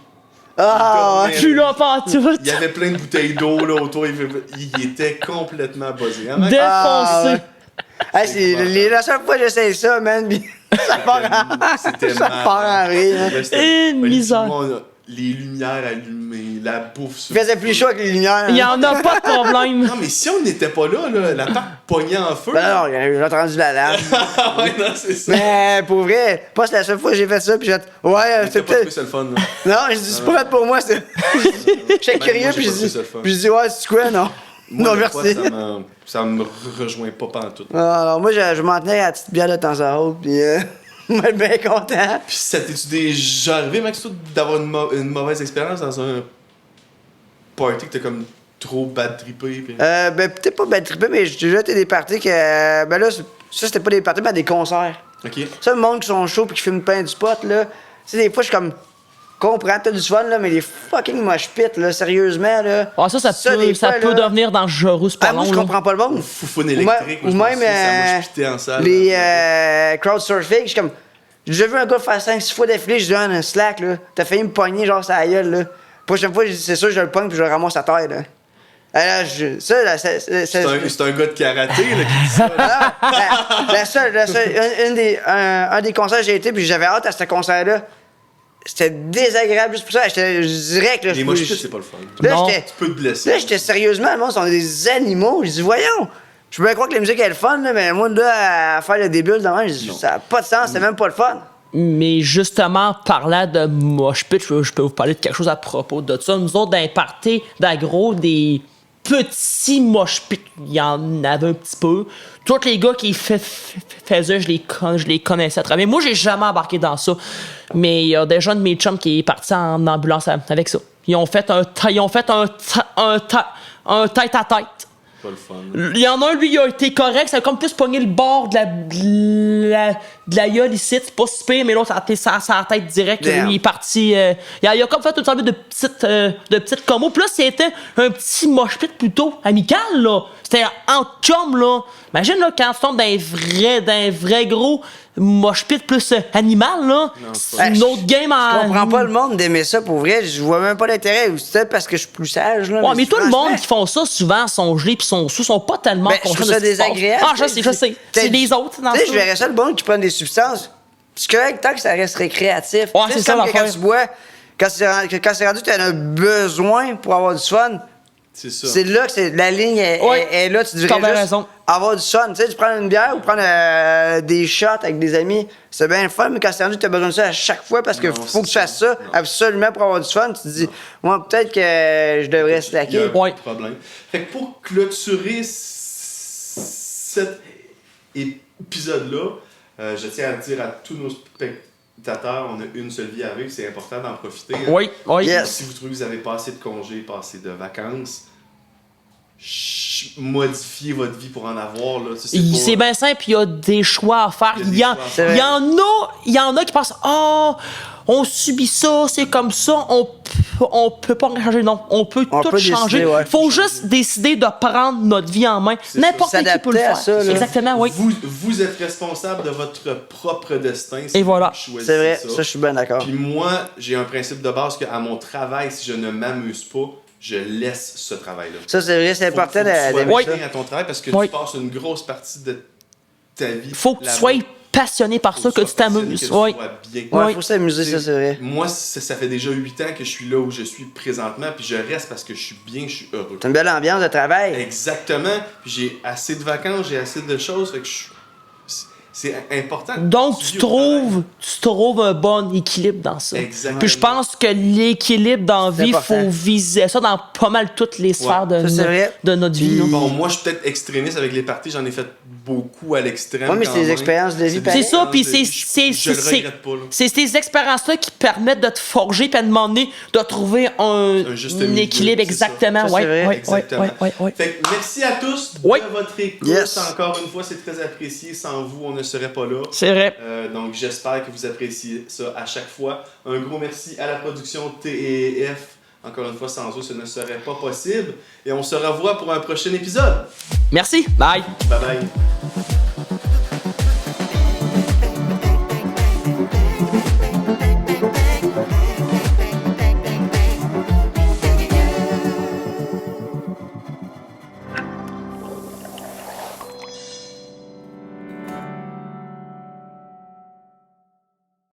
Ah, plus là, pas tout. Il y avait plein de bouteilles d'eau, là, autour. Il était complètement buzzé. Hein, défoncé. Hey, c'est la seule fois que j'essaie ça, man, pis ça part en rire. Et misère. Les lumières allumées, la bouffe. Il faisait plus chaud avec les lumières. Il y en a pas de problème. Non, mais si on n'était pas là, la part pognait en feu. Ben non, j'ai entendu la lame. Ouais, non, c'est ça. Mais pour vrai, pas c'est la seule fois que j'ai fait ça, pis j'ai dit, ouais, c'est peut-être. C'est le fun, là. Non, je dis, c'est pas fait pour moi, c'est. J'étais curieux, pis je dis, ouais, c'est quoi, non? Moi, Non, le merci. pot, ça me rejoint pas pantoute. Alors, moi, je m'en tenais à la petite bière de temps à autre, puis moi, je suis bien content. Puis ça t'es-tu déjà arrivé, Max, toi, d'avoir une mauvaise expérience dans un party que t'as comme trop bad trippé? Pis... Ben, peut-être pas bad trippé, mais j'ai déjà été des parties que. Ben là, ça, c'était pas des parties, mais des concerts. Ok. Ça, le monde qui sont chauds pis qui fument plein du pot, là. Tu sais, des fois, je suis comme. Comprends, t'as du fun, là, mais les fucking mosh pits, là, sérieusement, là. Ah, ça des fois, peut là, devenir dangereux, c'est pas Ah, moi, long, je là. comprends pas le monde. Foufoune électrique, Ou même ça m'a pité en salle. les crowdsurfing, je suis comme. J'ai déjà vu un gars faire 5-6 fois d'affilée, je dis un slack, là. T'as failli me pogner, genre, ça gueule, là. Prochaine fois, c'est sûr, je le pogne puis je le ramasse à terre, là. Alors, ça, là, C'est un gars de karaté là, qui dit ça. là. Un des concerts que j'ai été, puis j'avais hâte à ce concert-là. C'était désagréable juste pour ça. Je dirais que là, Les mosh pits, c'est pas le fun. Là, Non. j'étais. Tu peux te blesser. Là, j'étais sérieusement, le monde, sont des animaux. Je dis, voyons. Je peux bien croire que la musique est le fun, là, mais moi, là, à faire le début, je dis, ça n'a pas de sens, c'est même pas le fun. Mais justement, parlant de mosh pit, je peux vous parler de quelque chose à propos de ça. Nous autres, dans les parties d'agro, des petits mosh pits, il y en avait un petit peu. Tous les gars qui faisaient, je les connaissais à travers. Moi, j'ai jamais embarqué dans ça. Mais il y a déjà un de mes chums qui est parti en ambulance avec ça. Ils ont fait un tête-à-tête. Pas le fun. Il y en a un, lui, il a été correct. Ça a comme plus pogné le bord de la gueule ici. C'est pas si pire, mais l'autre, ça a la tête direct. Damn. Lui, il est parti. Il a comme fait une sorte de petites combos. Puis là, c'était un petit mosh pit plutôt amical, là. C'était en chum, là. Imagine, là, quand tu tombes dans un vrai gros mosh pit plus animal, là. C'est une autre game Je en. comprends pas le monde d'aimer ça pour vrai. Je vois même pas l'intérêt. Ou c'est peut-être parce que je suis plus sage, là. Ouais, mais tout le franchement, monde qui font ça, souvent, sont gelés pis sont sous, sont pas tellement ben, je trouve conscients ça de ce qui se passe. désagréable. Ah, je sais. C'est des autres dans Tu sais, ça. je verrais ça le bon qui prennent des substances. C'est correct tant que ça reste récréatif. Ouais, Tu sais, c'est ça, comme que quand l'affaire. tu bois, quand c'est rendu que tu as besoin pour avoir du fun, C'est ça. c'est là que la ligne Ouais. est là. Tu T'as devrais bien juste raison. avoir du fun. Tu sais, tu prends une bière ou prendre des shots avec des amis, c'est bien le fun, mais quand c'est rendu que tu as besoin de ça à chaque fois parce que Non, faut que tu c'est fasses ça ça. Non. absolument pour avoir du fun, tu te dis, moi, peut-être que je devrais Il y a slacker. un Ouais. problème. Fait que pour clôturer cet épisode-là, je tiens à dire à tous nos spectateurs, on a une seule vie à vivre, c'est important d'en profiter. hein. Oui. Yes. Si vous trouvez que vous avez pas assez de congés, pas assez de vacances, modifiez votre vie pour en avoir. Là. Ça, C'est pas- bien simple, il y a des choix à faire. Il y a des choix à faire. Il y en a qui pensent, on subit ça, c'est comme ça, on peut pas changer. Non, on peut On tout peut changer. décider, ouais. Faut juste décider de prendre notre vie en main. C'est N'importe ça. qui peut le S'adapter à faire. ça, là. Exactement, oui. Vous êtes responsable de votre propre destin. Et voilà. vous choisissez C'est vrai, ça, je suis bien d'accord. Puis moi, j'ai un principe de base qu'à mon travail, si je ne m'amuse pas, je laisse ce travail-là. Ça, c'est vrai, c'est important Faut que tu sois d'aimer bien ça. à ton travail parce que Oui. tu passes une grosse partie de ta vie. Faut que tu là-bas. sois passionné par ça, Faut que tu sois passionné, t'amuses. que tu Oui. sois bien. Ouais, Oui. faut s'amuser, ça, c'est vrai. Moi, ça fait déjà 8 ans que je suis là où je suis présentement, puis je reste parce que je suis bien, je suis heureux. T'as une belle ambiance de travail. Exactement. Puis j'ai assez de vacances, j'ai assez de choses, fait que c'est important. Donc, vis tu au travail. trouves un bon équilibre dans ça. Exactement. Puis je pense que l'équilibre dans la C'est vie, il important. faut viser ça dans pas mal toutes les sphères ça, c'est vrai. de notre vie. là. Bon, moi, je suis peut-être extrémiste avec les parties, j'en ai fait beaucoup à l'extrême. Ouais, mais quand c'est des même. expériences de vie des pareil. C'est ça, puis expériences de vie. Je le regrette pas, là. c'est ces expériences-là qui permettent de te forger puis à un moment donné de trouver un juste un milieu, équilibre c'est ça. exactement. Ça, c'est Ouais, vrai. ouais, Exactement. ouais. Fait que merci à tous Oui. de votre écoute. Yes. Encore une fois, c'est très apprécié. Sans vous, on ne serait pas là. C'est vrai. Donc j'espère que vous appréciez ça à chaque fois. Un gros merci à la production TEF. Encore une fois, sans eux, ce ne serait pas possible. Et on se revoit pour un prochain épisode. Merci. Bye. Bye bye.